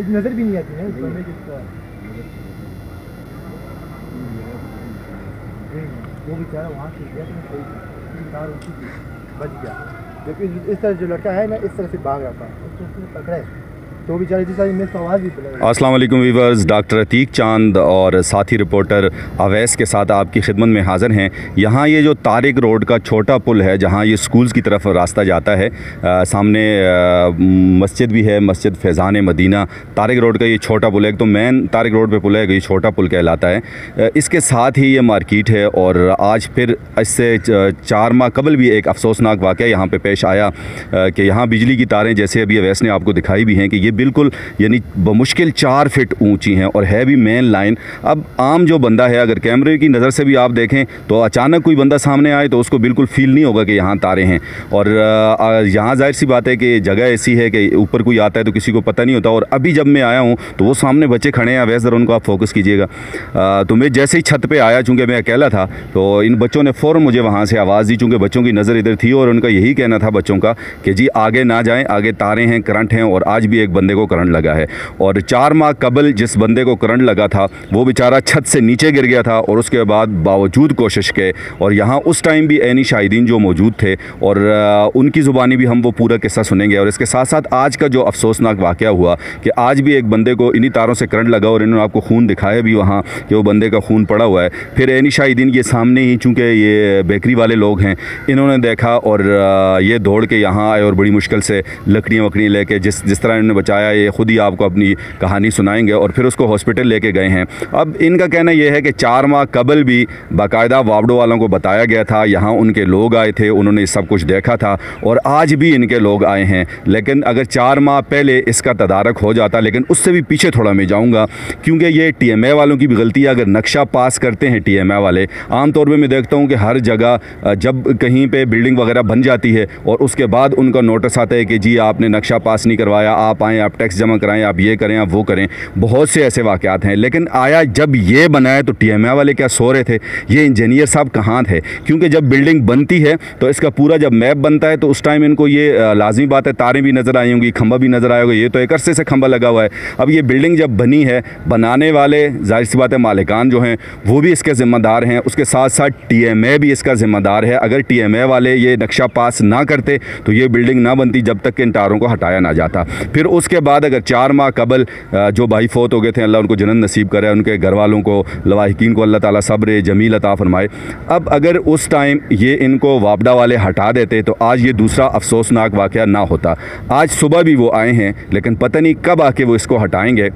नजर भी नहीं आती है वो बेचारा वहाँ से गया तो कार बच गया, लेकिन इस तरह जो लड़का है ना इस तरह से भाग रहा था उसको पकड़ा है तो बेचारे जिस तरह में आवाज़ भी बुलाई। अस्सलाम वालेकुम वीवर्स, डॉक्टर अतीक चांद और साथी रिपोर्टर अवैस के साथ आपकी खिदमत में हाज़िर हैं। यहाँ ये जो तारिक रोड का छोटा पुल है जहाँ ये स्कूल्स की तरफ रास्ता जाता है, सामने मस्जिद भी है, मस्जिद फैज़ान मदीना। तारिक रोड का ये छोटा पुल है, एक तो मेन तारिक रोड पे पुल है, ये छोटा पुल कहलाता है। इसके साथ ही ये मार्केट है और आज फिर इससे 4 माह कबल भी एक अफसोसनाक वाक़या यहाँ पर पेश आया कि यहाँ बिजली की तारें, जैसे अभी अवैस ने आपको दिखाई भी हैं कि ये बिल्कुल यानी बमुश्किल 4 फीट ऊंची हैं और है भी मेन लाइन। अब आम जो बंदा है, अगर कैमरे की नज़र से भी आप देखें तो अचानक कोई बंदा सामने आए तो उसको बिल्कुल फील नहीं होगा कि यहाँ तारे हैं। और यहाँ जाहिर सी बात है कि जगह ऐसी है कि ऊपर कोई आता है तो किसी को पता नहीं होता। और अभी जब मैं आया हूँ तो वो सामने बच्चे खड़े हैं, वैसे ज़रा उनको आप फोकस कीजिएगा। तो मैं जैसे ही छत पर आया, चूँकि मैं अकेला था, तो इन बच्चों ने फ़ौरन मुझे वहाँ से आवाज़ दी, चूँकि बच्चों की नज़र इधर थी और उनका यही कहना था बच्चों का कि जी आगे ना जाएँ, आगे तारे हैं, करंट हैं। और आज भी एक बंदे को करंट लगा है और 4 माह कबल जिस बंदे को करंट लगा था वो बेचारा छत से नीचे गिर गया था और उसके बाद बावजूद कोशिश के, और यहाँ उस टाइम भी ऐनी शाहिदीन जो मौजूद थे और उनकी ज़ुबानी भी हम वो पूरा किस्सा सुनेंगे। और इसके साथ साथ आज का जो अफसोसनाक वाक़या हुआ कि आज भी एक बंदे को इन्हीं तारों से करंट लगा और इन्होंने आपको खून दिखाया भी वहाँ कि वो बंदे का खून पड़ा हुआ है। फिर ऐनी शाहिदीन ये सामने ही, चूँकि ये बेकरी वाले लोग हैं, इन्होंने देखा और ये दौड़ के यहाँ आए और बड़ी मुश्किल से लकड़ियाँ वकड़ियाँ लेके जिस तरह इन्होंने बचाया, ये खुद ही आपको अपनी कहानी सुनाएंगे। और फिर उसको हॉस्पिटल लेके गए हैं। अब इनका कहना यह है कि 4 माह कबल भी बाकायदा वापडो वालों को बताया गया था, यहाँ उनके लोग आए थे, उन्होंने सब कुछ देखा था और आज भी इनके लोग आए हैं। लेकिन अगर 4 माह पहले इसका तदारक हो जाता, लेकिन उससे भी पीछे थोड़ा मैं जाऊँगा क्योंकि ये TMA वालों की भी गलती है। अगर नक्शा पास करते हैं TMA वाले, आमतौर पर मैं देखता हूँ कि हर जगह जब कहीं पर बिल्डिंग वगैरह बन जाती है और उसके बाद उनका नोटिस आता है कि जी आपने नक्शा पास नहीं करवाया, आप आएँ, आप टैक्स जमा कराएँ, आप ये करें, आप वो करें। बहुत से ऐसे वाक़यात हैं। लेकिन आया जब ये बनाया तो TMA वाले क्या सो रहे थे? ये इंजीनियर साहब कहाँ थे? क्योंकि जब बिल्डिंग बनती है तो इसका पूरा जब मैप बनता है तो उस टाइम इनको ये लाजमी बात है, तारें भी नज़र आई होंगी, खंबा भी नज़र आया होगा। ये तो एक अरसे से खंबा लगा हुआ है। अब ये बिल्डिंग जब बनी है, बनाने वाले जाहिर सी बात है मालिकान जो हैं वो भी इसके ज़िम्मेदार हैं, उसके साथ साथ TMA भी इसका ज़िम्मेदार है। अगर TMA वाले ये नक्शा पास ना करते तो ये बिल्डिंग ना बनती जब तक कि इन तारों को हटाया ना जाता। फिर उसके बाद अगर 4 माह कबल जो भाई फौत हो गए थे, अल्लाह उनको जन्नत नसीब करे, उनके घर वालों को, लवाहिकीन को अल्लाह ताला सब्र जमील अता फरमाए। अब अगर उस टाइम ये इनको वापडा वाले हटा देते तो आज ये दूसरा अफसोसनाक वाक़या ना होता। आज सुबह भी वो आए हैं लेकिन पता नहीं कब आके वो इसको हटाएंगे।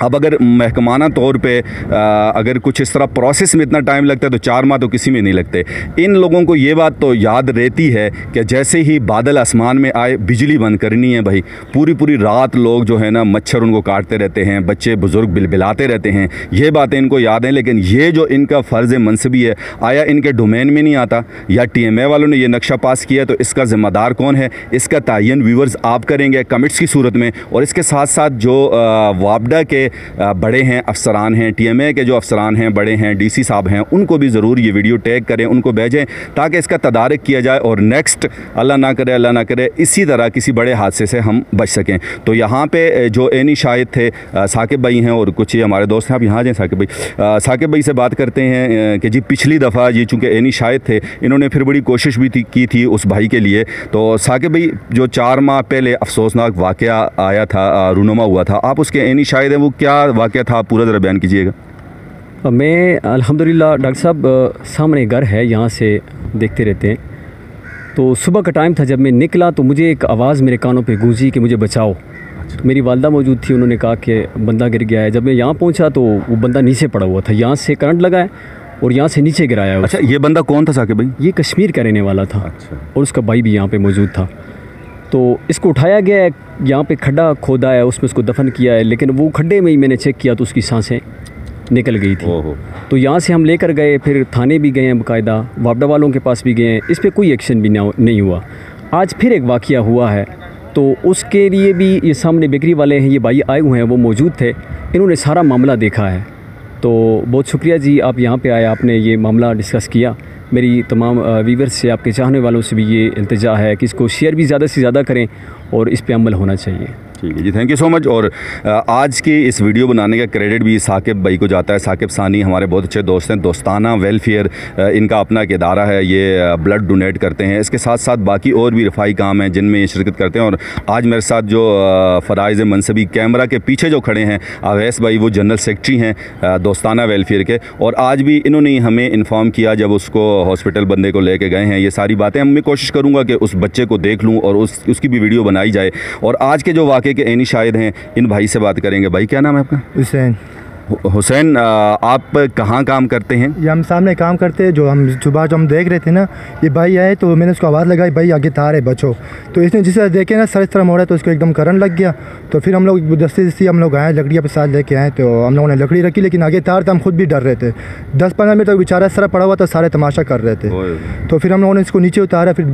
अब अगर महकमाना तौर पे अगर कुछ इस तरह प्रोसेस में इतना टाइम लगता है तो 4 माह तो किसी में नहीं लगते। इन लोगों को ये बात तो याद रहती है कि जैसे ही बादल आसमान में आए बिजली बंद करनी है भाई। पूरी रात लोग जो है ना मच्छर उनको काटते रहते हैं, बच्चे बुज़ुर्ग बिलबिलाते रहते हैं, ये बातें इनको याद हैं। लेकिन ये जो इनका फ़र्ज़ मनसबी है, आया इनके डोमेन में नहीं आता या TMA वालों ने ये नक्शा पास किया तो इसका ज़िम्मेदार कौन है? इसका तयन व्यूवर्स आप करेंगे कमेंट्स की सूरत में। और इसके साथ साथ जो वापडा के बड़े हैं, अफसरान हैं, TMA के जो अफसरान हैं, बड़े हैं, DC साहब हैं, उनको भी ज़रूर ये वीडियो टैग करें, उनको भेजें ताकि इसका तदारक किया जाए और नेक्स्ट अल्लाह ना करे इसी तरह किसी बड़े हादसे से हम बच सकें। तो यहाँ पे जो ऐनी शाहिद थे साकिब भाई हैं और कुछ ये हमारे दोस्त हैं। आप यहाँ जाएँ साकिब भाई से बात करते हैं कि जी पिछली दफ़ा ये चूँकि ऐनी शाहिद थे, इन्होंने फिर बड़ी कोशिश भी की थी उस भाई के लिए। तो साकिब भाई जो 4 माह पहले अफसोसनाक वाक़या आया था, रूनुमा हुआ था, आप उसके ऐनी शाहिद हैं, वो क्या वाक़या था पूरा ज़रा बयान कीजिएगा। मैं अल्हम्दुलिल्लाह डॉक्टर साहब सामने घर है, यहाँ से देखते रहते हैं। तो सुबह का टाइम था, जब मैं निकला तो मुझे एक आवाज़ मेरे कानों पे गूंजी कि मुझे बचाओ। तो मेरी वालदा मौजूद थी, उन्होंने कहा कि बंदा गिर गया है। जब मैं यहाँ पहुँचा तो वो बंदा नीचे पड़ा हुआ था, यहाँ से करंट लगा है और यहाँ से नीचे गिराया है। अच्छा, ये बंदा कौन था साकिब भाई? ये कश्मीर का रहने वाला था। अच्छा। और उसका भाई भी यहाँ पर मौजूद था। तो इसको उठाया गया है, यहाँ पे खड्डा खोदा है, उसमें उसको दफन किया है। लेकिन वो खड्डे में ही मैंने चेक किया तो उसकी सांसें निकल गई थी। तो यहाँ से हम लेकर गए, फिर थाने भी गए हैं, बाकायदा वापडा वालों के पास भी गए हैं। इस पर कोई एक्शन भी नहीं हुआ। आज फिर एक वाक़या हुआ है तो उसके लिए भी ये सामने बेकरी वाले हैं, ये भाई आए हुए हैं, वो मौजूद थे, इन्होंने सारा मामला देखा है। तो बहुत शुक्रिया जी, आप यहाँ पे आए, आपने ये मामला डिस्कस किया। मेरी तमाम व्यूवर्स से, आपके चाहने वालों से भी ये इल्तिजा है कि इसको शेयर भी ज़्यादा से ज़्यादा करें और इस पे अमल होना चाहिए। ठीक है जी, थैंक यू सो मच। और आज की इस वीडियो बनाने का क्रेडिट भी साकिब भाई को जाता है। साकिब सानी हमारे बहुत अच्छे दोस्त हैं। दोस्ताना वेलफेयर इनका अपना एक इदारा है, ये ब्लड डोनेट करते हैं। इसके साथ साथ बाकी और भी रफ़ाई काम हैं जिनमें ये शिरकत करते हैं। और आज मेरे साथ जो फ़राइज़ मनसबी कैमरा के पीछे जो खड़े हैं, अवैस भाई, वो जनरल सेक्रेटरी हैं दोस्ताना वेलफेयर के। और आज भी इन्होंने हमें इन्फॉर्म किया जब उसको हॉस्पिटल बंदे को लेके गए हैं। ये सारी बातें मैं कोशिश करूँगा कि उस बच्चे को देख लूँ और उसकी भी वीडियो बनाई जाए। और आज के जो वाक़े के एनी शायद हैं, इन भाई से बात करेंगे। भाई क्या नाम है आपका? हुसैन। हुसैन, आप कहाँ काम करते हैं? ये हम सामने काम करते हैं। जो हम सुबह जो हम देख रहे थे ना, ये भाई आए तो मैंने उसको आवाज़ लगाई, भाई आगे तार है बचो। तो इसने जिस तरह देखे ना, सर इस तरह मोड़ा तो उसको एकदम करंट लग गया। तो फिर हम लोग दस्ती हम लोग आए, लकड़ियाँ पे साथ लेके आए। तो हम लोगों ने लकड़ी रखी, लेकिन आगे तार था, हम खुद भी डर रहे थे। 10-15 मिनट तक बेचारा सर पड़ा हुआ था, सारे तमाशा कर रहे थे। तो फिर हम लोगों ने इसको नीचे उतारा, फिर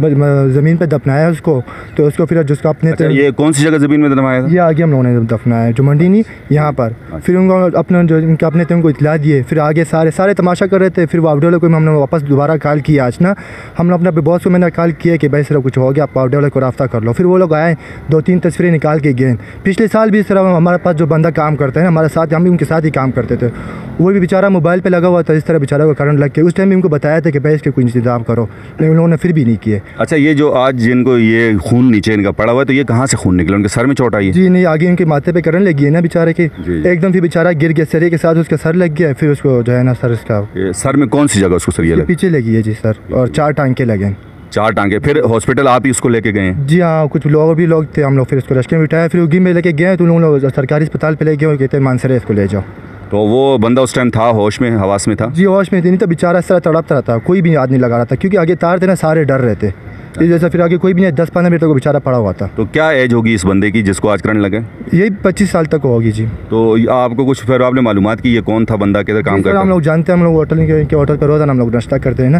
ज़मीन पर दफनाया उसको। तो उसको फिर जिसको अपने ये कौन सी जगह ज़मीन में दफनाया? ये आगे हम लोगों ने दफनाया, जो मंडी नहीं यहाँ पर। फिर उनको अपने जो इनके अपने थे उनको इतला दिए। फिर आगे सारे तमाशा कर रहे थे। फिर वाउडे वाले को हमने वापस दोबारा कॉल किया। आज ना हमने अपने बॉस को मैंने कॉल किया कि भाई सिर्फ कुछ हो गया, आप वाउडे वाले को रास्ता कर लो। फिर वो लोग आए, 2-3 तस्वीरें निकाल के गए। पिछले साल भी इस तरह हमारे पास जो बंदा काम करता है हमारे साथ, हम भी उनके साथ ही काम करते थे। वो भी बेचारा मोबाइल पर लगा हुआ था, इस तरह बेचारा को करंट लग के। उस टाइम भी उनको बताया था कि भाई इसके कोई इंतजाम करो, लेकिन उन लोगों ने फिर भी नहीं किए। अच्छा, ये जो आज जिनको ये खून नीचे इनका पड़ा हुआ है, तो ये कहाँ से खून निकला? उनके सर में चोट आई है? जी नहीं, आगे इनके माथे पे करंट लगी है ना बेचारे के, एकदम। फिर बेचारा गिर गया, सरिये के साथ उसका सर लग गया। फिर उसको जो है ना सर, इसका सर में कौन सी जगह उसको सरिया लगा? पीछे लगी है जी सर, और 4 टांके लगे। 4 टांगे। फिर हॉस्पिटल आप ही उसको लेके गए हैं? जी हाँ, कुछ लोग भी लोग थे, हम लोग फिर उसको रश्के में बिठाया। फिर उगी में लेके गए तो उन लोग सरकारी अस्पताल पे ले गए और कहते हैं मानसरे इसको ले जाओ। तो वो बंदा उस टाइम था होश में, हवास में था? जी होश में थी। नहीं तो बेचारा इस तरह तड़पता रहा था, कोई भी हाथ नहीं लगा रहा था, क्योंकि आगे तार थे ना, सारे डर रहे थे। जैसे फिर आगे कोई भी नहीं, 10-15 मिनट तक बेचारा पड़ा हुआ था। तो क्या एज होगी इस बंदे की जिसको आज करंट लगे? यही 25 साल तक होगी जी। तो आपको कुछ फिर आपने मालूमात की ये कौन था बंदा, किधर काम करता है? हम लोग जानते हैं, हम लोग होटल के होटल पर रोज़ाना हम लोग नाश्ता करते हैं ना।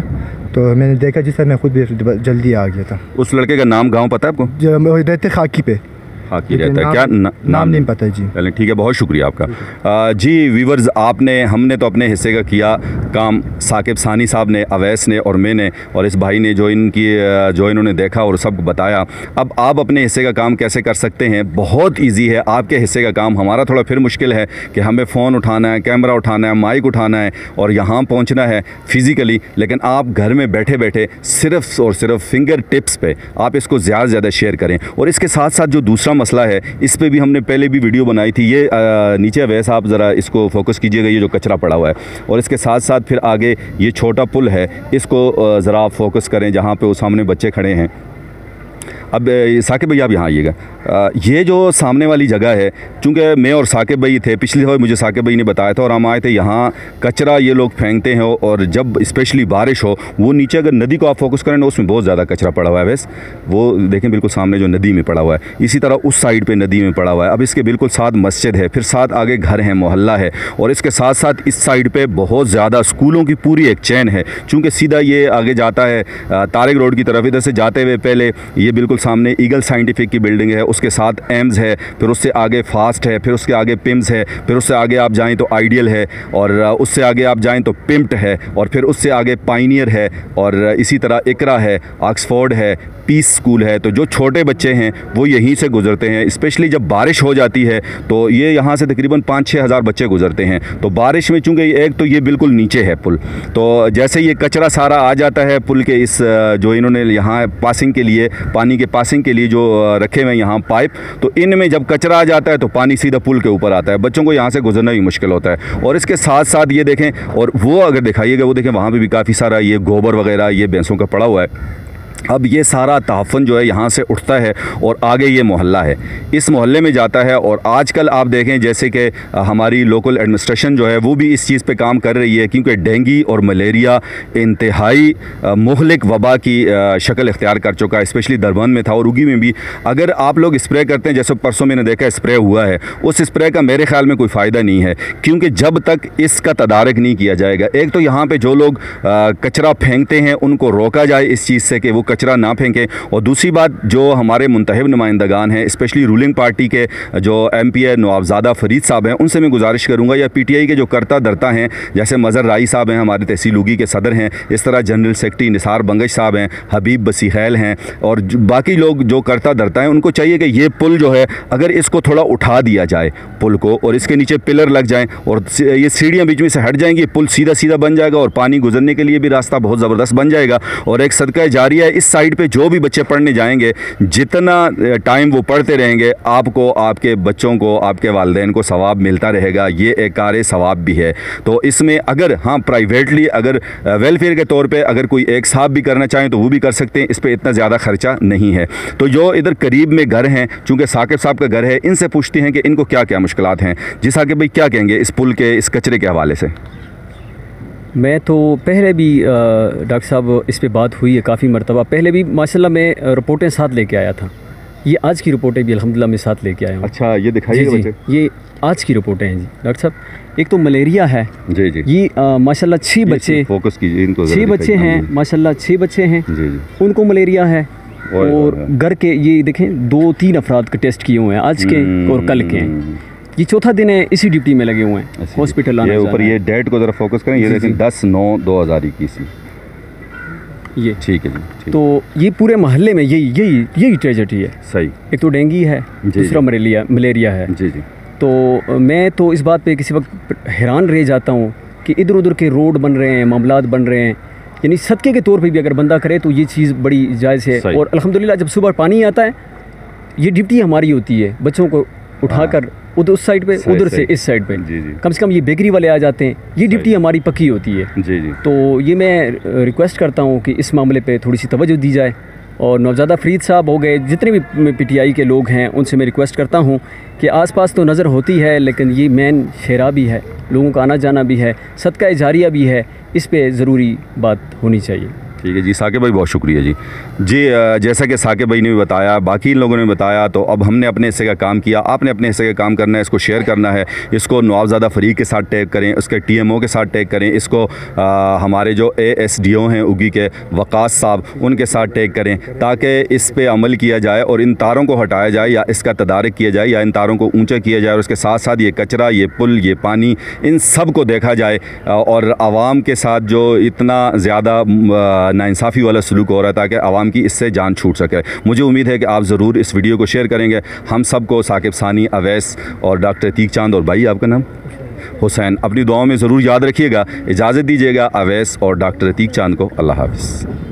तो मैंने देखा जी सर, मैं खुद भी जल्दी आ गया था। उस लड़के का नाम गाँव पता है आपको? जो रहते खाकी पे हाकी रहता है। क्या नाम नहीं पता है जी। चलें ठीक है, बहुत शुक्रिया आपका। जी व्यूवर्स, हमने तो अपने हिस्से का किया काम। साकिब सानी साहब ने, अवैस ने और मैंने और इस भाई ने जो इन्होंने देखा और सबको बताया। अब आप अपने हिस्से का काम कैसे कर सकते हैं? बहुत ईजी है आपके हिस्से का काम। हमारा थोड़ा फिर मुश्किल है कि हमें फ़ोन उठाना है, कैमरा उठाना है, माइक उठाना है और यहाँ पहुँचना है फिज़िकली। लेकिन आप घर में बैठे बैठे सिर्फ़ और सिर्फ फिंगर टिप्स पे आप इसको ज़्यादा से ज़्यादा शेयर करें। और इसके साथ साथ जो दूसरा मसला है, इस पे भी हमने पहले भी वीडियो बनाई थी। ये नीचे वैसे आप ज़रा इसको फोकस कीजिएगा, ये जो कचरा पड़ा हुआ है। और इसके साथ साथ फिर आगे ये छोटा पुल है, इसको ज़रा आप फोकस करें जहाँ पे वो सामने बच्चे खड़े हैं। अब साकिब भाई आप यहाँ आइएगा। ये जो सामने वाली जगह है, चूँकि मैं और साकिब भाई थे, पिछली दफ़ा मुझे साकिब भाई ने बताया था और हम आए थे। यहाँ कचरा ये लोग फेंकते हैं और जब स्पेशली बारिश हो, वो नीचे अगर नदी को आप फोकस करें ना, उसमें बहुत ज़्यादा कचरा पड़ा हुआ है। वैसे वो देखें बिल्कुल सामने जो नदी में पड़ा हुआ है, इसी तरह उस साइड पर नदी में पड़ा हुआ है। अब इसके बिल्कुल साथ मस्जिद है, फिर साथ आगे घर है, मोहल्ला है और इसके साथ साथ इस साइड पर बहुत ज़्यादा स्कूलों की पूरी एक चैन है। चूँकि सीधा ये आगे जाता है तारिक रोड की तरफ, इधर से जाते हुए पहले ये बिल्कुल सामने ईगल साइंटिफिक की बिल्डिंग है, उसके साथ एम्स है, फिर उससे आगे फास्ट है, फिर उसके आगे पिम्स है, फिर उससे आगे आप जाएं तो आइडियल है और उससे आगे आप जाएं तो पिम्प्ट है और फिर उससे आगे पाइनियर है और इसी तरह इकरा है, ऑक्सफोर्ड है, पीस स्कूल है। तो जो छोटे बच्चे हैं वो यहीं से गुजरते हैं। स्पेशली जब बारिश हो जाती है तो ये यहाँ से तकरीबन 5-6 हज़ार बच्चे गुजरते हैं। तो बारिश में चूँकि एक तो ये बिल्कुल नीचे है पुल, तो जैसे ये कचरा सारा आ जाता है पुल के इस जो इन्होंने यहाँ पासिंग के लिए, पानी के पासिंग के लिए जो रखे हुए यहाँ पाइप, तो इनमें जब कचरा आ जाता है तो पानी सीधा पुल के ऊपर आता है। बच्चों को यहाँ से गुजरना भी मुश्किल होता है। और इसके साथ साथ ये देखें, और वो अगर दिखाइएगा, वो देखें वहाँ पे भी काफ़ी सारा ये गोबर वगैरह ये भैंसों का पड़ा हुआ है। अब ये सारा तहफ़्फ़ुन जो है यहाँ से उठता है और आगे ये मोहल्ला है, इस मोहल्ले में जाता है। और आजकल आप देखें जैसे कि हमारी लोकल एडमिनिस्ट्रेशन जो है वो भी इस चीज़ पे काम कर रही है, क्योंकि डेंगू और मलेरिया इंतहाई मुहलिक वबा की शक्ल इख्तियार कर चुका है। स्पेशली दरबंद में था और उगी में भी। अगर आप लोग स्प्रे करते हैं, जैसे परसों मैंने देखा स्प्रे हुआ है, उस स्प्रे का मेरे ख्याल में कोई फ़ायदा नहीं है, क्योंकि जब तक इसका तदारक नहीं किया जाएगा, एक तो यहाँ पर जो लोग कचरा फेंकते हैं उनको रोका जाए इस चीज़ से कि वो कचरा ना फेंकें। और दूसरी बात, जो हमारे मुंतखब नुमाइंदगान हैं, स्पेशली रूलिंग पार्टी के जो MP है नवाबज़ादा फरीद साहब हैं, उनसे मैं गुजारिश करूँगा, या PTI के जो करता धरता हैं, जैसे मज़हर राई साहब हैं, हमारे तहसील उगी के सदर हैं, इस तरह जनरल सेक्रेटरी निसार बंगश साहब हैं, हबीब बसीखैल हैं, और बाकी लोग जो करता धरता हैं, उनको चाहिए कि ये पुल जो है अगर इसको थोड़ा उठा दिया जाए पुल को, और इसके नीचे पिलर लग जाएं और ये सीढ़ियाँ बीच में से हट जाएंगी, पुल सीधा सीधा बन जाएगा और पानी गुजरने के लिए भी रास्ता बहुत ज़बरदस्त बन जाएगा। और एक सदका जारिया है, इस साइड पे जो भी बच्चे पढ़ने जाएंगे, जितना टाइम वो पढ़ते रहेंगे, आपको, आपके बच्चों को, आपके वालिदैन को सवाब मिलता रहेगा। ये एक कार सवाब भी है। तो इसमें अगर हाँ प्राइवेटली अगर वेलफेयर के तौर पे अगर कोई एक साहब भी करना चाहें तो वो भी कर सकते हैं, इस पर इतना ज़्यादा खर्चा नहीं है। तो जो इधर करीब में घर हैं, चूँकि साकिब साहब का घर है, इनसे पूछते हैं कि इनको क्या क्या मुश्किलात हैं। जी साकिब भाई, क्या कहेंगे इस पुल के, इस कचरे के हवाले से? मैं तो पहले भी डॉक्टर साहब इस पे बात हुई है काफ़ी मरतबा, पहले भी माशाल्लाह मैं रिपोर्टें साथ लेके आया था। ये आज की रिपोर्टें भी अल्हम्दुलिल्लाह मैं साथ लेके आया हूँ। अच्छा, ये दिखाइए बच्चे। ये आज की रिपोर्टें हैं जी डॉक्टर साहब। एक तो मलेरिया है जी जी, ये माशाल्लाह 6 बच्चे, फोकस कीजिए इनको, 6 बच्चे हैं माशाल्लाह, 6 बच्चे हैं जी जी, उनको मलेरिया है। और घर के ये देखें 2-3 अफराद के टेस्ट किए हुए हैं, आज के और कल के हैं। ये चौथा दिन है इसी ड्यूटी में लगे हुए हैं हॉस्पिटल। ये ऊपर ये डेट को ज़रा फोकस करें, ये देखें 10/9/2021, ये ठीक है जी। तो ये पूरे मोहल्ले में यही ट्रेजेडी है। सही, एक तो डेंगू है, दूसरा मलेरिया है जी जी। तो मैं तो इस बात पे किसी वक्त हैरान रह जाता हूँ कि इधर उधर के रोड बन रहे हैं, मामलात बन रहे हैं, यानी सदक़े के तौर पे भी अगर बंदा करे तो ये चीज़ बड़ी जायज़ है। और अल्हम्दुलिल्लाह जब सुबह पानी आता है, ये ड्यूटी हमारी होती है बच्चों को उठाकर उधर उस साइड पे, उधर से इस साइड पे, जी जी, कम से कम ये बेकरी वाले आ जाते हैं, ये ड्यूटी हमारी पक्की होती है जी जी। तो ये मैं रिक्वेस्ट करता हूँ कि इस मामले पे थोड़ी सी तवज्जो दी जाए। और नवाबज़ादा फरीद साहब हो गए, जितने भी PTI के लोग हैं, उनसे मैं रिक्वेस्ट करता हूँ कि आसपास तो नज़र होती है, लेकिन ये मेन शेरा भी है, लोगों का आना जाना भी है, सदका जारिया भी है, इस पे ज़रूरी बात होनी चाहिए। ठीक है जी साकिब भाई, बहुत शुक्रिया जी। जी जैसा कि साकिब भाई ने भी बताया, बाकी लोगों ने बताया, तो अब हमने अपने हिस्से का काम किया, आपने अपने हिस्से का काम करना है, इसको शेयर करना है, इसको नवाबज़ादा फरीक के साथ टैग करें, उसके TMO के साथ टैग करें, इसको हमारे जो ASDO हैं उगी के वकास साहब, उनके साथ टैग करें, ताकि इस पे अमल किया जाए और इन तारों को हटाया जाए, या इसका तदारक किया जाए, या इन तारों को ऊँचा किया जाए, और उसके साथ साथ ये कचरा, ये पुल, ये पानी, इन सब को देखा जाए। और आवाम के साथ जो इतना ज़्यादा नाइंसाफ़ी वाला सलूक हो रहा है, ताकि आवाम की इससे जान छूट सके। मुझे उम्मीद है कि आप ज़रूर इस वीडियो को शेयर करेंगे। हम सबको, साकिब सानी, अवैस और डॉक्टर अतीक चांद, और भाई आपका नाम हुसैन, अपनी दुआओं में ज़रूर याद रखिएगा। इजाज़त दीजिएगा अवैस और डॉक्टर अतीक चांद को। अल्लाह हाफ़िज़।